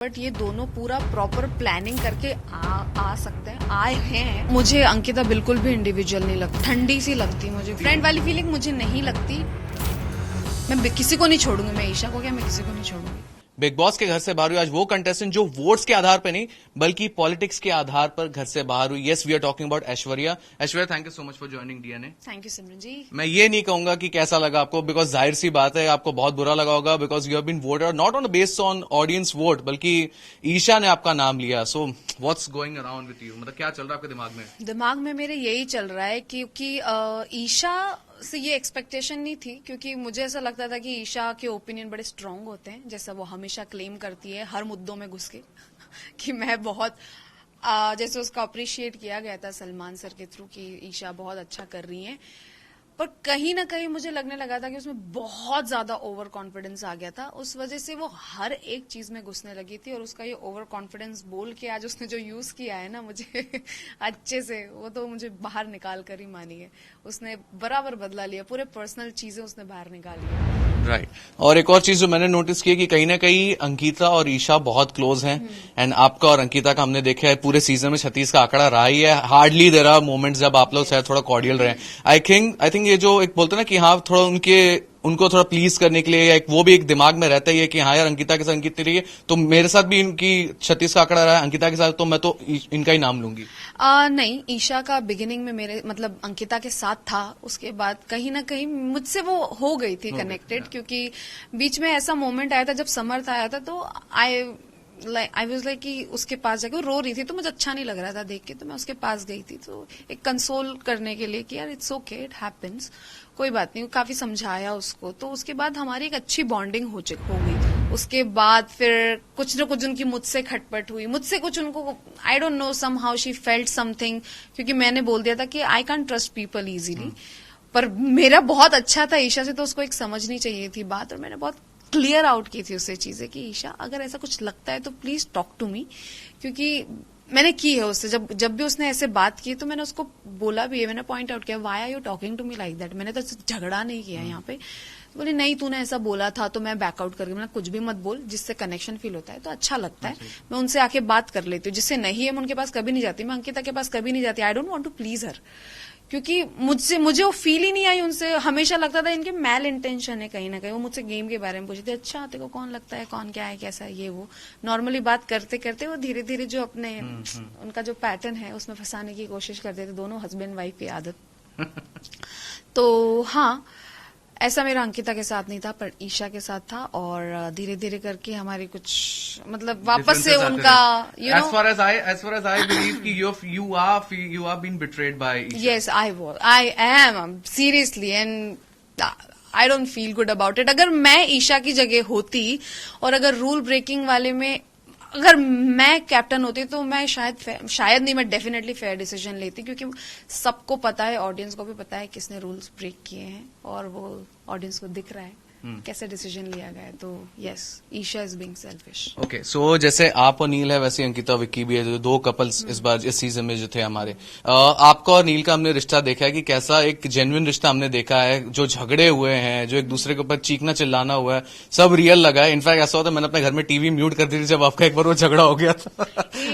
But ये दोनों पूरा प्रॉपर प्लानिंग करके आ सकते हैं, आए हैं। मुझे अंकिता बिल्कुल भी इंडिविजुअल नहीं लगती, ठंडी सी लगती मुझे, फ्रेंड वाली फीलिंग मुझे नहीं लगती। मैं किसी को नहीं छोड़ूंगी, मैं ईशा को क्या, मैं किसी को नहीं छोड़ूंगी। बिग बॉस के घर से बाहर हुई आज वो कंटेस्टेंट जो वोट्स के आधार पर नहीं बल्कि पॉलिटिक्स के आधार पर घर से बाहर हुई। Yes, we are talking about Aishwarya. Aishwarya, thank you so much for joining DNA. Thank you Simran ji. मैं ये नहीं कहूंगा कि कैसा लगा आपको, बिकॉज जाहिर सी बात है आपको बहुत बुरा लगा होगा, because you have been voted not on based on audience vote, बल्कि ईशा ने आपका नाम लिया। So what's going around with you, मतलब क्या चल रहा है आपके दिमाग में? दिमाग में मेरे यही चल रहा है क्योंकि ईशा से ये एक्सपेक्टेशन नहीं थी, क्योंकि मुझे ऐसा लगता था कि ईशा के ओपिनियन बड़े स्ट्रांग होते हैं, जैसा वो हमेशा क्लेम करती है हर मुद्दों में घुस के कि मैं बहुत जैसे उसका अप्रिशिएट किया गया था सलमान सर के थ्रू कि ईशा बहुत अच्छा कर रही है, पर कहीं ना कहीं मुझे लगने लगा था कि उसमें बहुत ज्यादा ओवर कॉन्फिडेंस आ गया था। उस वजह से वो हर एक चीज में घुसने लगी थी, और उसका ये ओवर कॉन्फिडेंस बोल के आज उसने जो यूज किया है ना मुझे अच्छे से, वो तो मुझे बाहर निकाल कर ही मानी है। उसने बराबर बदला लिया, पूरे पर्सनल चीजें उसने बाहर निकाली। राइट और एक और चीज जो मैंने नोटिस की है कि कहीं ना कहीं अंकिता और ईशा बहुत क्लोज हैं, एंड आपका और अंकिता का हमने देखा है पूरे सीजन में 36 का आंकड़ा रहा ही है। हार्डली देयर आर मोमेंट्स जब आप लोग शायद थोड़ा कॉर्डियल रहे। आई थिंक ये जो एक बोलते हैं ना कि हाँ थोड़ा उनको थोड़ा प्लीज करने के लिए, या एक वो भी एक दिमाग में रहता ही है कि हाँ यार अंकिता के साथ अंकित रही है, तो मेरे साथ भी इनकी 36 का आंकड़ा रहा है, अंकिता के साथ तो मैं तो इनका ही नाम लूंगी। नहीं, ईशा का बिगिनिंग में मेरे मतलब अंकिता के साथ था, उसके बाद कहीं ना कहीं मुझसे वो हो गई थी कनेक्टेड, क्योंकि बीच में ऐसा मोमेंट आया था जब समर्थ आया था, तो आई वाज लाइक कि उसके पास जाके वो रो रही थी, तो मुझे अच्छा नहीं लग रहा था देख के, तो मैं उसके पास गई थी, तो एक कंसोल करने के लिए कि यार इट्स ओके, इट हैपेंस, कोई बात नहीं, काफी समझाया उसको। तो उसके बाद हमारी एक अच्छी बॉन्डिंग हो गई। उसके बाद फिर कुछ न कुछ उनकी मुझसे खटपट हुई, मुझसे कुछ उनको I don't know somehow she felt something, क्योंकि मैंने बोल दिया था कि I can trust people easily, पर मेरा बहुत अच्छा था ईशा से, तो उसको एक समझनी चाहिए थी बात, और मैंने बहुत क्लियर आउट की थी उससे चीजें कि ईशा अगर ऐसा कुछ लगता है तो प्लीज टॉक टू मी, क्योंकि मैंने की है उससे, जब भी उसने ऐसे बात की तो मैंने उसको बोला भी है, मैंने पॉइंट आउट किया why are you talking to me like that, मैंने तो झगड़ा नहीं किया यहाँ पे। तो बोली नहीं तूने ऐसा बोला था तो मैं बैकआउट करके, मैंने कुछ भी मत बोल, जिससे कनेक्शन फील होता है तो अच्छा लगता है, मैं उनसे आके बात कर लेती हूँ, जिससे नहीं है मैं उनके पास कभी नहीं जाती, मैं अंकिता के पास कभी नहीं जाती, I don't want to please her, क्योंकि मुझे वो फील ही नहीं आई उनसे, हमेशा लगता था इनके मैल इंटेंशन है कहीं ना कहीं। वो मुझसे गेम के बारे में पूछती थी, अच्छा तेरे को कौन लगता है, कौन क्या है, कैसा है, ये वो नॉर्मली बात करते करते वो धीरे धीरे जो अपने उनका जो पैटर्न है उसमें फंसाने की कोशिश करते थे, दोनों हस्बैंड वाइफ की आदत। तो हाँ, ऐसा मेरा अंकिता के साथ नहीं था, पर ईशा के साथ था, और धीरे धीरे करके हमारी कुछ मतलब वापस से उनका as far as I believe कि you are being betrayed by Isha. Yes, I am seriously, and I don't feel good about it. अगर मैं ईशा की जगह होती और अगर रूल ब्रेकिंग वाले में अगर मैं कैप्टन होती तो मैं शायद नहीं, मैं डेफिनेटली फेयर डिसीजन लेती, क्योंकि सबको पता है, ऑडियंस को भी पता है किसने रूल्स ब्रेक किए हैं, और वो ऑडियंस को दिख रहा है कैसे डिसीजन लिया गया है। तो yes, Isha is being selfish. Okay, so जैसे आप और नील है वैसे अंकिता विक्की भी है, जो दो कपल्स इस बार इस सीजन में जो थे हमारे। आपका और नील का हमने रिश्ता देखा है कि कैसा एक जेन्युइन रिश्ता हमने देखा है, जो झगड़े हुए हैं, जो एक दूसरे के ऊपर चीखना चिल्लाना हुआ है, सब रियल लगा है। इनफैक्ट ऐसा होता है मैंने अपने घर में टीवी म्यूट कर दी थी जब आपका एक बार वो झगड़ा हो गया था।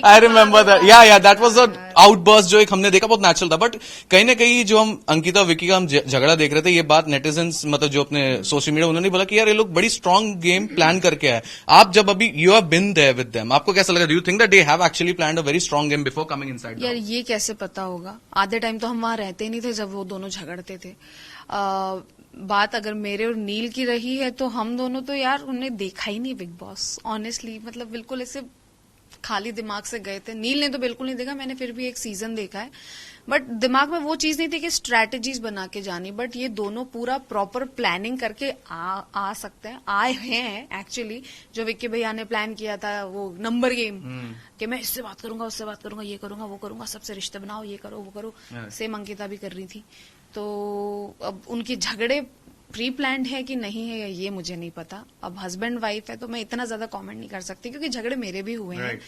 आई रिमेम्बर दैट, या दैट वाज अ आउटबर्स्ट जो एक हमने देखा, बहुत नेचुरल था। बट कहीं ना कहीं जो हम अंकिता विक्की का हम झगड़ा देख रहे थे, ये बात नेटिजन्स मतलब जो अपने सोशल मीडिया उन्होंने बोला कि यार ये लोग बड़ी स्ट्रांग गेम प्लान करके आए। आप जब अभी you have been there with them, आपको कैसा लगा? Do you think that they have actually planned a very strong game before coming inside? यार ये कैसे पता होगा, आधे टाइम तो हम वहां रहते ही नहीं थे जब वो दोनों झगड़ते थे। बात अगर मेरे और नील की रही है तो हम दोनों तो यार उन्हें देखा ही नहीं बिग बॉस, ऑनेस्टली, मतलब बिल्कुल ऐसे खाली दिमाग से गए थे। नील ने तो बिल्कुल नहीं देखा, मैंने फिर भी एक सीजन देखा है, बट दिमाग में वो चीज नहीं थी कि स्ट्रैटेजीज बना के जानी। बट ये दोनों पूरा प्रॉपर प्लानिंग करके आ सकते हैं, आए हैं एक्चुअली। जो विक्की भैया ने प्लान किया था वो नंबर गेम, कि मैं इससे बात करूंगा, उससे बात करूंगा, ये करूंगा, वो करूंगा, सबसे रिश्ते बनाओ, ये करो, वो करो, सेम अंकिता भी कर रही थी। तो अब उनके झगड़े प्री प्लान्ड है कि नहीं है ये मुझे नहीं पता। अब हस्बैंड वाइफ है तो मैं इतना ज्यादा कमेंट नहीं कर सकती, क्योंकि झगड़े मेरे भी हुए हैं,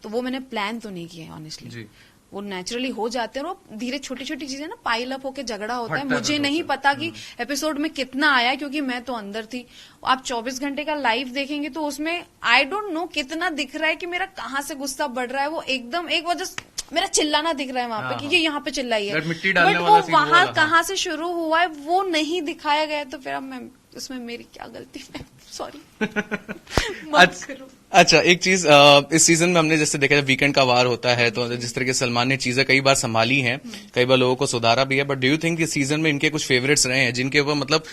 तो वो मैंने प्लान तो नहीं किए ऑनेस्टली। वो नेचुरली हो जाते हैं और वो धीरे छोटी छोटी चीजें ना पाइल अप होके झगड़ा होता है। फटता मुझे रहता नहीं है। पता कि एपिसोड में कितना आया, क्योंकि मैं तो अंदर थी। आप 24 घंटे का लाइव देखेंगे तो उसमें आई डोंट नो कितना दिख रहा है कि मेरा कहाँ से गुस्सा बढ़ रहा है। वो एकदम एक वजह मेरा चिल्लाना दिख रहा है वहां पे कि ये यहाँ पे चिल्लाई है, That मिट्टी डालने बट वाला वो scene वो वहां वाला, कहाँ से शुरू हुआ है वो नहीं दिखाया गया है। तो फिर अब मैं उसमें मेरी क्या गलती है, सॉरी। अच्छा, एक चीज इस सीजन में हमने जैसे देखा वीकेंड का वार होता है तो जिस तरह के सलमान ने चीजें कई बार संभाली हैं, कई बार लोगों को सुधारा भी है, बट डू यू थिंक इस सीजन में इनके कुछ फेवरेट्स रहे हैं जिनके ऊपर मतलब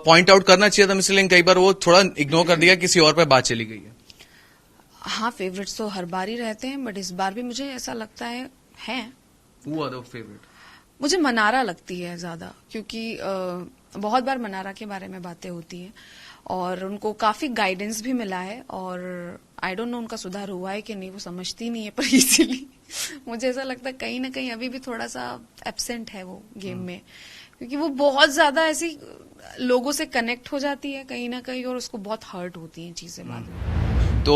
पॉइंट आउट करना चाहिए था मिस्टर लिंग, कई बार वो थोड़ा इग्नोर कर दिया, किसी और पे बात चली गई है? हाँ, फेवरेट्स तो हर बार ही रहते हैं, बट इस बार भी मुझे ऐसा लगता है Who are the favorite? मुझे मनारा लगती है ज्यादा, क्योंकि बहुत बार मनारा के बारे में बातें होती है और उनको काफी गाइडेंस भी मिला है, और आई डोंट नो उनका सुधार हुआ है कि नहीं, वो समझती नहीं है, पर इसीलिए मुझे ऐसा लगता है कहीं ना कहीं अभी भी थोड़ा सा एब्सेंट है वो गेम में, क्योंकि वो बहुत ज्यादा ऐसी लोगों से कनेक्ट हो जाती है कहीं ना कहीं, और उसको बहुत हर्ट होती हैं चीजें बाद में। तो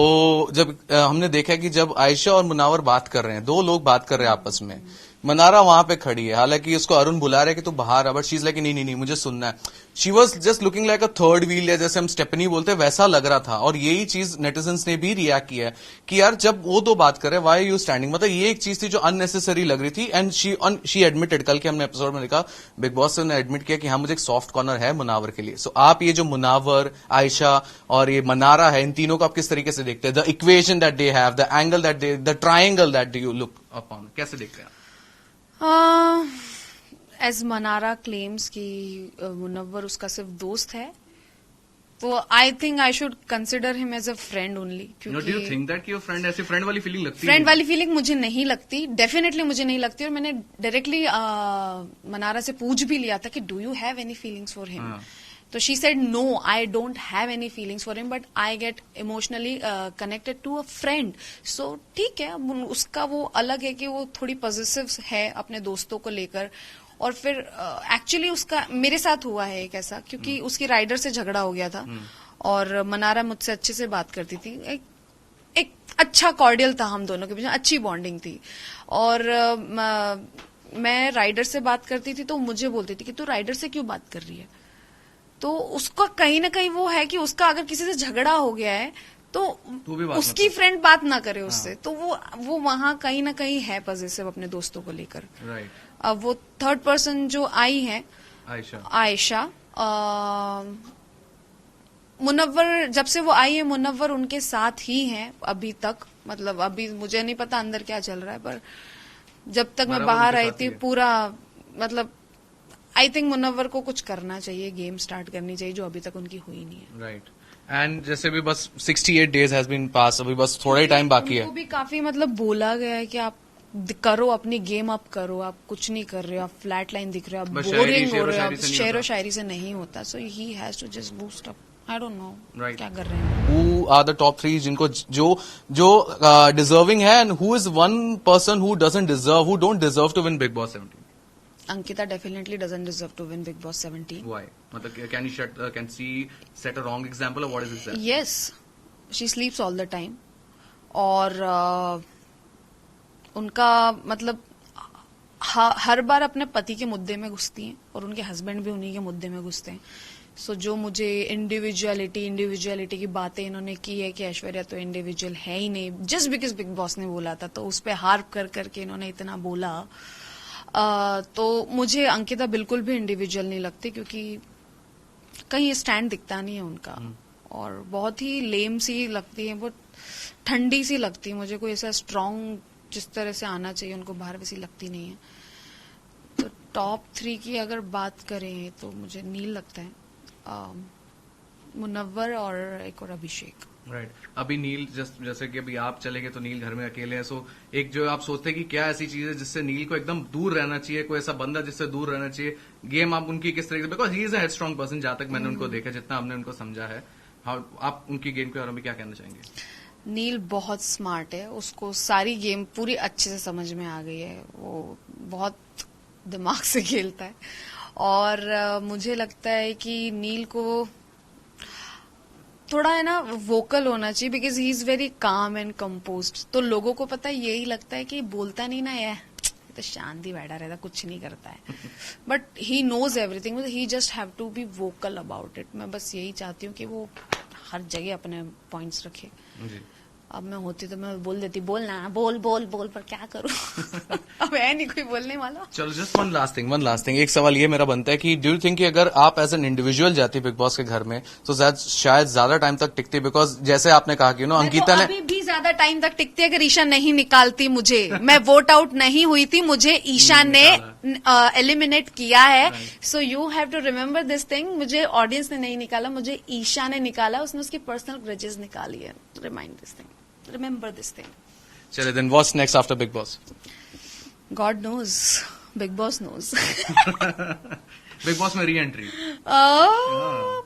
जब हमने देखा कि जब आयशा और मुनावर बात कर रहे हैं, दो लोग बात कर रहे हैं आपस में, मनारा वहां पे खड़ी है, हालांकि उसको अरुण बुला रहे हैं कि तू बाहर आ, बट शी इज लाइक नहीं मुझे सुनना है। She was just looking like a third wheel, या जैसे हम स्टेपनी बोलते हैं वैसा लग रहा था। और यही चीज नेटिजन्स ने भी रिएक्ट किया है कि यार जब वो दो बात कर रहे हैं, व्हाई आर यू स्टैंडिंग, मतलब ये एक चीज थी जो अननेसेसरी लग रही थी। एंड शी एडमिटेड, कल के हमने एपिसोड में देखा बिग बॉस ने एडमिट किया कि हाँ मुझे एक सॉफ्ट कॉर्नर है मुनावर के लिए। सो आप ये जो मुनावर, आयशा और ये मनारा है, इन तीनों को आप किस तरीके से देखते हैं? The equation that they have, the angle that they, the triangle that you look upon, कैसे देखते हैं? एज मनारा क्लेम्स कि मुनव्वर उसका सिर्फ दोस्त है, तो I think I should consider him as a friend only. Do you think that कि वो फ्रेंड, ऐसी फ्रेंड वाली फीलिंग लगती है? फ्रेंड वाली फीलिंग मुझे नहीं लगती, डेफिनेटली मुझे नहीं लगती। और मैंने डायरेक्टली मनारा से पूछ भी लिया था कि do you have any feelings for him, तो she said no, I don't have any feelings for him, but I get emotionally connected to a friend. So ठीक है, उसका वो अलग है कि वो थोड़ी पॉजिटिव है अपने दोस्तों को लेकर। और फिर एक्चुअली उसका मेरे साथ हुआ है एक ऐसा, क्योंकि उसकी राइडर से झगड़ा हो गया था और मनारा मुझसे अच्छे से बात करती थी, एक अच्छा कॉर्डियल था हम दोनों के बीच, अच्छी बॉन्डिंग थी। और मैं राइडर से बात करती थी तो मुझे बोलती थी कि तू राइडर से क्यों बात कर रही है। तो उसका कहीं ना कहीं वो है कि उसका अगर किसी से झगड़ा हो गया है तो उसकी फ्रेंड बात ना करे उससे, तो वो वहां कहीं ना कहीं है पॉजिटिव अपने दोस्तों को लेकर। राइट। अब वो थर्ड पर्सन जो आई है आयशा, मुनव्वर, जब से वो आई है मुनव्वर उनके साथ ही है अभी तक, मतलब अभी मुझे नहीं पता अंदर क्या चल रहा है, पर जब तक मैं बाहर आई थी पूरा, मतलब आई थिंक मुनव्वर को कुछ करना चाहिए, गेम स्टार्ट करनी चाहिए जो अभी तक उनकी हुई नहीं है। राइट। एंड जैसे भी बस 68 डेज हैज बीन पास, अभी बस थोड़ा ही टाइम बाकी है। उनको भी काफी मतलब बोला गया है कि आप करो अपनी गेम, अप करो, आप कुछ नहीं कर रहे हो, आप फ्लैट लाइन दिख रहे हो, आप बोरिंग हो रहे हो, आप शेरो शायरी से नहीं होता। So he has to just boost up, I don't know क्या कर रहे हैं। हु आर द टॉप 3 जिनको जो डिजर्विंग है, and who is one person who doesn't deserve, who don't deserve to win Big Boss 17? Ankita definitely doesn't deserve to win Big Boss 17. Why? मतलब can she set a wrong example or what is it? Yes, she sleeps all the time. और उनका मतलब हर बार अपने पति के मुद्दे में घुसती हैं और उनके हस्बैंड भी उन्हीं के मुद्दे में घुसते हैं। सो जो मुझे इंडिविजुअलिटी की बातें इन्होंने की है कि ऐश्वर्या तो इंडिविजुअल है ही नहीं, जस्ट बिकॉज बिग बॉस ने बोला था, तो उस पर हार्प कर करके इन्होंने इतना बोला। तो मुझे अंकिता बिल्कुल भी इंडिविजुअल नहीं लगती, क्योंकि कहीं स्टैंड दिखता नहीं है उनका, और बहुत ही लेम सी लगती है, बहुत ठंडी सी लगती है मुझे। कोई ऐसा स्ट्रांग जिस तरह से आना चाहिए उनको बाहर वैसी लगती नहीं है। तो टॉप 3 की अगर बात करें तो मुझे नील लगता है, मुनव्वर और एक और अभिषेक। राइट। अभी नील जैसे कि अभी आप चले गए तो नील घर में अकेले हैं, सो एक जो आप सोचते हैं कि क्या ऐसी चीज है जिससे नील को एकदम दूर रहना चाहिए, कोई ऐसा बंदा जिससे दूर रहना चाहिए, गेम आप उनकी किस तरीके से, because he is a headstrong person, जहां तक मैंने उनको देखा, जितना हमने उनको समझा है, आप उनकी गेम के बारे में क्या कहना चाहेंगे? नील बहुत स्मार्ट है, उसको सारी गेम पूरी अच्छे से समझ में आ गई है, वो बहुत दिमाग से खेलता है। और मुझे लगता है कि नील को थोड़ा है ना वोकल होना चाहिए, because he is very calm and composed. तो लोगों को पता है, यही लगता है कि बोलता नहीं ना, ये तो शांति बैठा रहता, कुछ नहीं करता है. But he knows everything, he just have to be vocal about it. मैं बस यही चाहती हूँ कि वो हर जगह अपने पॉइंट्स रखे. अब मैं होती तो मैं बोल देती, बोलना बोल बोल बोल, पर क्या करूं. अब है नहीं कोई बोलने वाला. चलो जस्ट वन लास्ट थिंग एक सवाल ये मेरा बनता है कि डू यू थिंक कि अगर आप एज एन इंडिविजुअल जाती बिग बॉस के घर में तो शायद ज्यादा टाइम तक टिकती, बिकॉज जैसे आपने कहा कि अंकिता ने अभी भी ज्यादा टाइम तक टिकती अगर ईशा नहीं निकालती मुझे. मैं वोट आउट नहीं हुई थी, मुझे ईशा ने एलिमिनेट किया है. So you have to remember this thing. मुझे ऑडियंस ने नहीं निकाला, मुझे ईशा ने निकाला. उसने उसकी पर्सनल ग्रजेस निकाली है. Remind this thing, remember this thing. चलिए then what's next after Big Boss? God knows. Big Boss knows. Big Boss में री-एंट्री.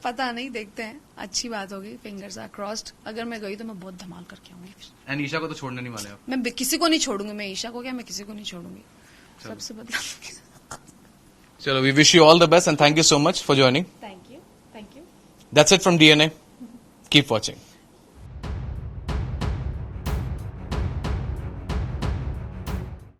पता नहीं, देखते हैं. अच्छी बात होगी. Fingers are crossed. अगर मैं गई तो मैं बहुत धमाल करके आऊंगी. एंड ईशा को तो छोड़ने नहीं वाले आप? मैं किसी को नहीं छोड़ूंगी. मैं ईशा को क्या, मैं किसी को नहीं छोड़ूंगी. सबसे बदला. चलो, we wish you all the best and thank you so much for joining. Thank you. That's it from DNA. Keep watching.